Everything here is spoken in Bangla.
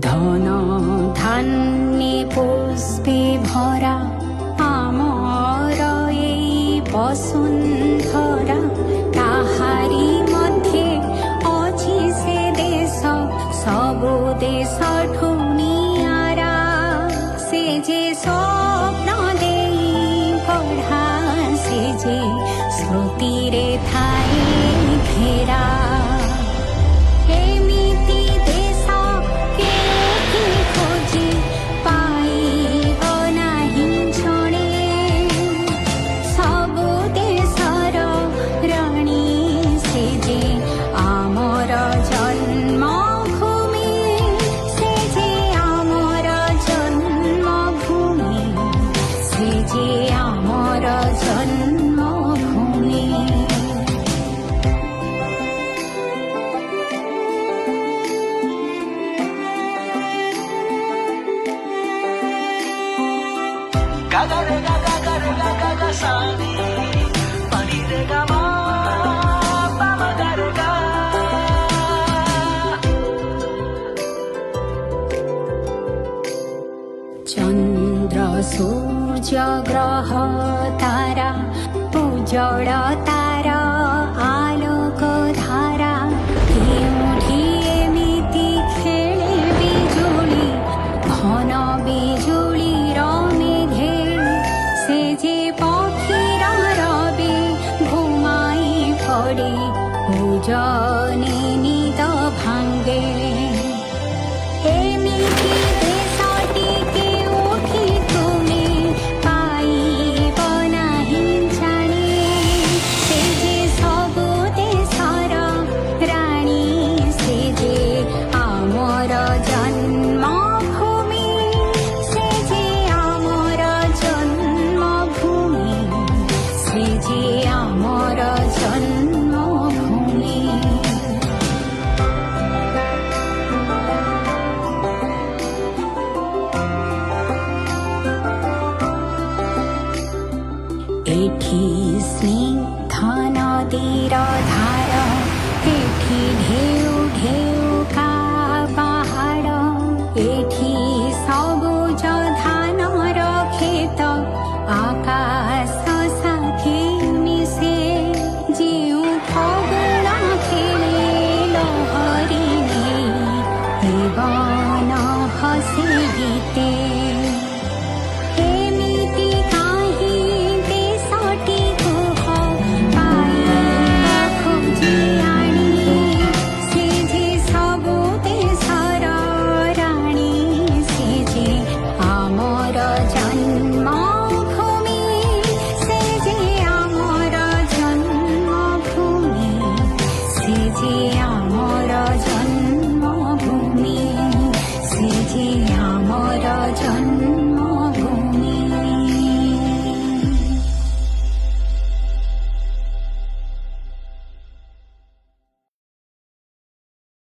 ধন ধান্যে পুষ্পে ভরা আমার এই বসুন্ধরা, তাহারি মধ্যে অছি সে দেশ সবু দেশঠু নিয়ারা। সে যে স্বপ্ন দেই পঢ়া, সে যে স্মৃতিরে ঠাই ঘেরা। এমিতি দেশ কেউঠি খোঁজি পাইব ନାହିଁ ଜଣେ, ସବୁ ଦେଶର ରାଣୀ ସେ ଯେ ଆମର ଜନ୍ମଭୂମି, ସେ ଯେ ଆମର ଜନ୍ମଭୂମି, ସେ ଯେ ଆମର ଜନ୍ମଭୂମି। Gaga re gaga gaga gaga gaga sani, pani re ga ma pa ma ga re ga. চন্দ্র সূর্য গ্রহ তারা উজ্জ্বল তার আলোক ধারা, কেউঠি এমিতি খেলে বিজুলি ঘন বিজুলির মেঘে। সে যে পক্ষীরা রবে ঘুমাই পড়ে, উজনে নিদ ভাঙ্গে। এমিতি দেশটি কেউঠি তুমি পাইব ନାହିଁ জানি, সে যে ସବୁ ଦେଶର ରାଣୀ, ସେ ଯେ ଆମର ଜନ୍ମଭୂମି, ସେ ଯେ ଆମର ଜନ୍ମଭୂମି, ସେ ଯେ ଆମର ଜନ୍ମଭୂମି। এঠি স্নিগ্ধ নদীর ধার, এঠি ঢেউ ঢেউকা পাহাড়, এঠি সবুজ ধানর ক্ষেত আকাশ সাথে মিশে। যেউ ফগুণ খেলে লহরী নেই, এ বন হসে গীতে। এমিতি কাহি দেশটি কুহ পাইব খোঁজি আনি, সে যে ସବୁ দেশর রাণী, সে যে আমার জন্মভূমি, সে যে আমার জন্মভূমি, সে যে আমার জন্মভূমি, সে যে আমার জন্ম